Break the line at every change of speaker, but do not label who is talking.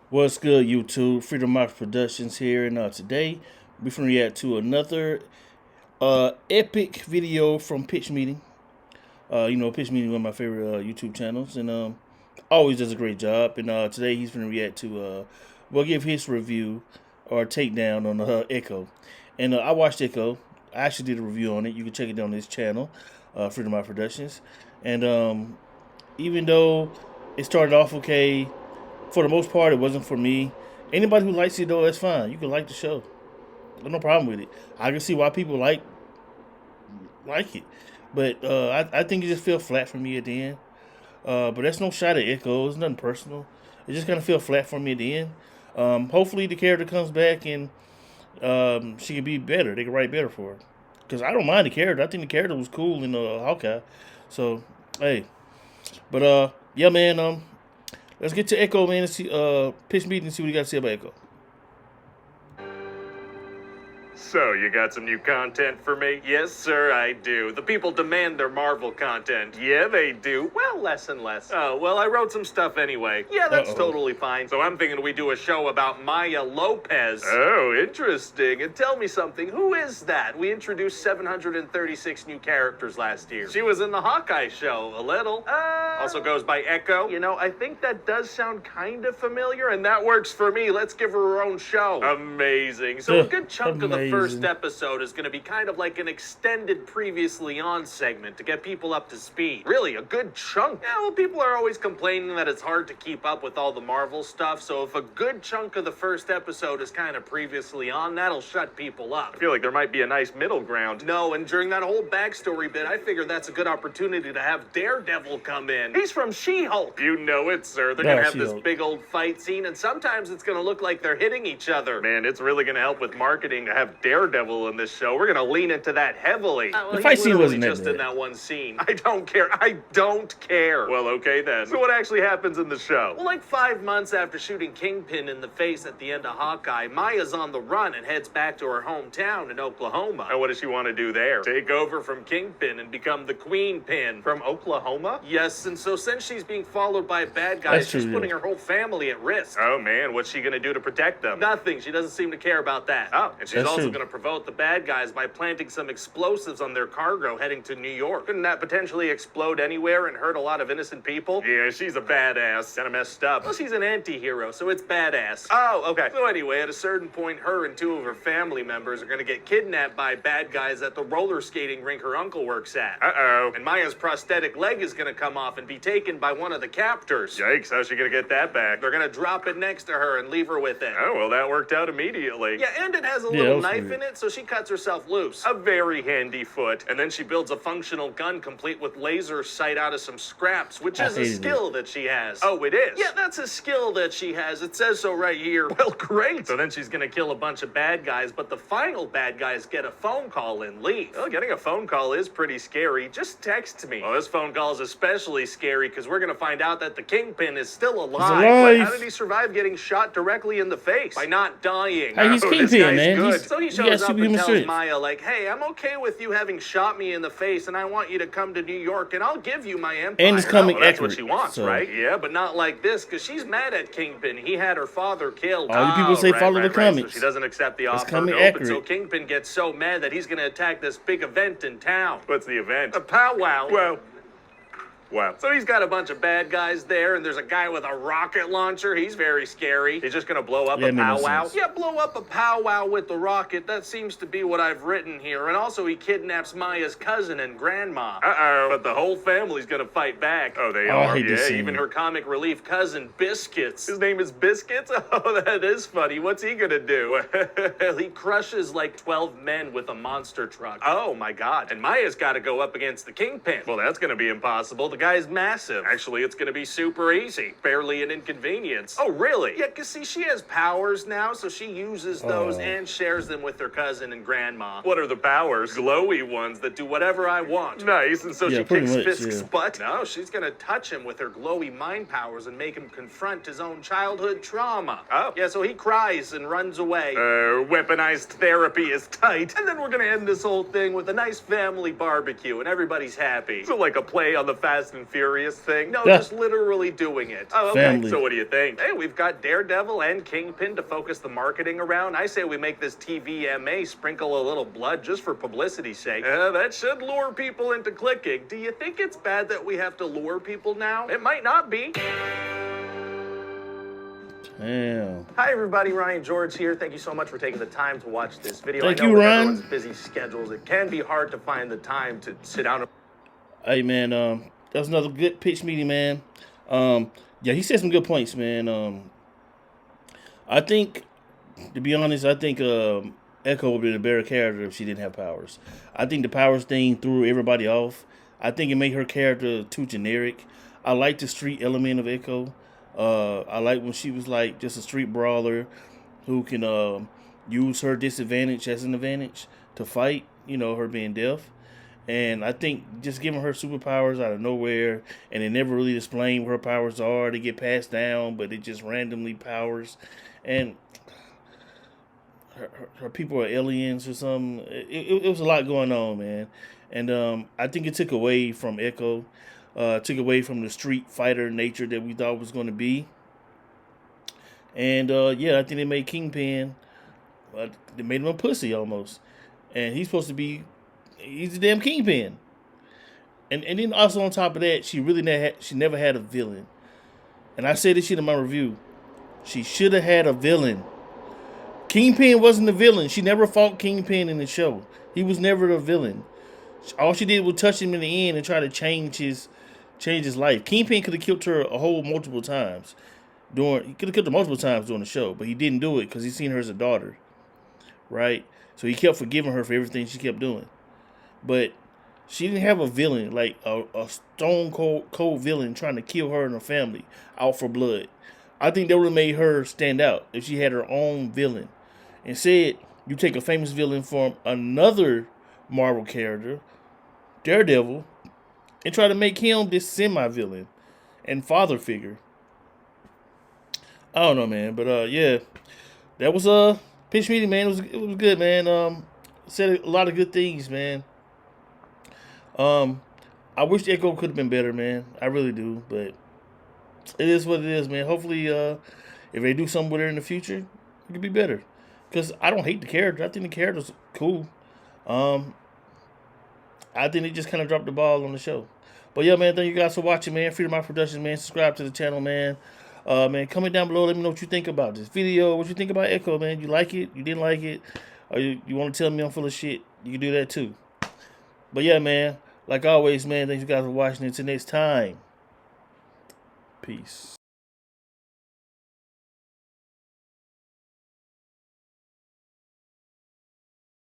What's good, YouTube? Freedom Mouth Productions here, and today we're gonna react to another epic video from Pitch Meeting. Pitch Meeting is one of my favorite YouTube channels, and always does a great job. And today he's gonna react to give his review or takedown on Echo. And I watched Echo. I actually did a review on it. You can check it out on his channel, Freedom Mouth Productions. And even though it started off okay, for the most part, it wasn't for me. Anybody who likes it though, that's fine. You can like the show. No problem with it. I can see why people like it, but I think it just fell flat for me at the end. But that's no shot at Echo. It's nothing personal. It just kind of fell flat for me at the end. Hopefully the character comes back and she can be better. They can write better for her. Because I don't mind the character. I think the character was cool in Hawkeye. So hey, but yeah, man. Let's get to Echo, man, and see Pitch Meeting and see what you got to say about Echo.
So, you got some new content for me? Yes, sir, I do. The people demand their Marvel content. Yeah, they do. Well, less and less. Oh, well, I wrote some stuff anyway. Yeah, that's totally fine. So I'm thinking we do a show about Maya Lopez. Oh, interesting. And tell me something, who is that? We introduced 736 new characters last year. She was in the Hawkeye show, a little. Also goes by Echo. You know, I think that does sound kind of familiar, and that works for me. Let's give her her own show. Amazing. So a good chunk of the first episode is going to be kind of like an extended previously on segment to get people up to speed. Really, a good chunk. Yeah, well, people are always complaining that it's hard to keep up with all the Marvel stuff, so if a good chunk of the first episode is kind of previously on, that'll shut people up. I feel like there might be a nice middle ground. No, and during that whole backstory bit, I figured that's a good opportunity to have Daredevil come in. He's from She-Hulk. You know it, sir. They're going to have this big old fight scene, and sometimes it's going to look like they're hitting each other. Man, it's really going to help with marketing to have Daredevil in this show. We're going to lean into that heavily.
The fight scene wasn't
just in that one scene. I don't care. I don't care. Well, okay then. So what actually happens in the show? Well, like 5 months after shooting Kingpin in the face at the end of Hawkeye, Maya's on the run and heads back to her hometown in Oklahoma. And what does she want to do there? Take over from Kingpin and become the Queen Pin. From Oklahoma? Yes, and so since she's being followed by bad guys, she's putting her whole family at risk. Oh man, what's she gonna do to protect them? Nothing. She doesn't seem to care about that. Oh, and she's also gonna provoke the bad guys by planting some explosives on their cargo heading to New York. Couldn't that potentially explode anywhere and hurt a lot of innocent people? Yeah, she's a badass. Kinda messed up. Well, she's an anti-hero, so it's badass. Oh, okay. So anyway, at a certain point, her and two of her family members are gonna get kidnapped by bad guys at the roller skating rink her uncle works at. Uh-oh. And Maya's prosthetic leg is gonna come off and be taken by one of the captors. Yikes, how's she gonna get that back? They're gonna drop it next to her and leave her with it. Oh, well, that worked out immediately. Yeah, and it has a little knife in it, so she cuts herself loose. A very handy foot. And then she builds a functional gun complete with laser sight out of some scraps, which is a skill that she has. Oh, it is? Yeah, that's a skill that she has. It says so right here. Well, great. So then she's gonna kill a bunch of bad guys, but the final bad guys get a phone call and leave. Well, getting a phone call is pretty scary. Just text me. Well, this phone call is especially scary because we're gonna find out that the Kingpin is still alive. How did he survive getting shot directly in the face? By not dying.
Hey, he's Kingpin, man.
Good. So he shows up and tells Maya, like, hey, I'm okay with you having shot me in the face, and I want you to come to New York, and I'll give you my empire.
And it's coming
that's what she wants, right? Yeah, but not like this, because she's mad at Kingpin. He had her father killed.
All you people say follow the comics.
So she doesn't accept the offer.
It's coming accurate.
So Kingpin gets so mad that he's going to attack this big event in town. What's the event? A powwow. Well... Wow. So he's got a bunch of bad guys there, and there's a guy with a rocket launcher. He's very scary. He's just gonna blow up a powwow? Yeah, blow up a powwow with the rocket. That seems to be what I've written here. And also he kidnaps Maya's cousin and grandma. Uh-oh. But the whole family's gonna fight back. Oh, they are? Yeah, even her comic relief cousin, Biscuits. His name is Biscuits? Oh, that is funny. What's he gonna do? He crushes like 12 men with a monster truck. Oh, my God. And Maya's gotta go up against the Kingpin. Well, that's gonna be impossible. The guy's massive. Actually, it's gonna be super easy. Barely an inconvenience. Oh, really? Yeah, because see, she has powers now, so she uses those and shares them with her cousin and grandma. What are the powers? Glowy ones that do whatever I want. Nice, and so she kicks Fisk's butt? No, she's gonna touch him with her glowy mind powers and make him confront his own childhood trauma. Oh. Yeah, so he cries and runs away. Weaponized therapy is tight. And then we're gonna end this whole thing with a nice family barbecue, and everybody's happy. So like a play on the Fast Fast and Furious thing. No, just literally doing it. Oh, okay.
Family.
So what do you think? Hey, we've got Daredevil and Kingpin to focus the marketing around. I say we make this TVMA sprinkle a little blood just for publicity's sake. That should lure people into clicking. Do you think it's bad that we have to lure people now? It might not be.
Damn.
Hi everybody, Ryan George here. Thank you so much for taking the time to watch this video.
Thank
I know
you,
with
Ryan.
everyone's busy schedules, it can be hard to find the time to sit down and...
Hey man, that was another good pitch meeting, man. Yeah, he said some good points, man. I think, to be honest, I think Echo would be a better character if she didn't have powers. I think the powers thing threw everybody off. I think it made her character too generic. I like the street element of Echo. I like when she was like just a street brawler who can use her disadvantage as an advantage to fight, you know, her being deaf. And I think just giving her superpowers out of nowhere, and they never really explain what her powers are. They get passed down, but it just randomly powers. And her people are aliens or something. It was a lot going on, man. And I think it took away from Echo. Took away from the street fighter nature that we thought was going to be. And, yeah, I think they made Kingpin, they made him a pussy almost. And he's supposed to be, he's a damn Kingpin. And then also on top of that, she never had a villain. And I said this shit in my review. She should have had a villain. Kingpin wasn't the villain. She never fought Kingpin in the show. He was never the villain. All she did was touch him in the end and try to change his life. Kingpin could have killed her multiple times. He could have killed her multiple times during the show, but he didn't do it because he seen her as a daughter, right? So he kept forgiving her for everything she kept doing. But she didn't have a villain, like a stone cold villain trying to kill her and her family out for blood. I think that would have made her stand out if she had her own villain. Instead, you take a famous villain from another Marvel character, Daredevil, and try to make him this semi-villain and father figure. I don't know, man, but yeah, that was a pitch meeting, man. It was good, man. Said a lot of good things, man. I wish Echo could have been better, man. I really do, but it is what it is, man. Hopefully, if they do something with her in the future, it could be better. Because I don't hate the character. I think the character's cool. I think they just kind of dropped the ball on the show. But yeah, man, thank you guys for watching, man. Freedom Mouth Productions, man. Subscribe to the channel, man. Man, comment down below. Let me know what you think about this video. What you think about Echo, man. You like it? You didn't like it? Or you want to tell me I'm full of shit? You can do that too. But yeah, man. Like always, man, thank you guys for watching. Until next time. Peace.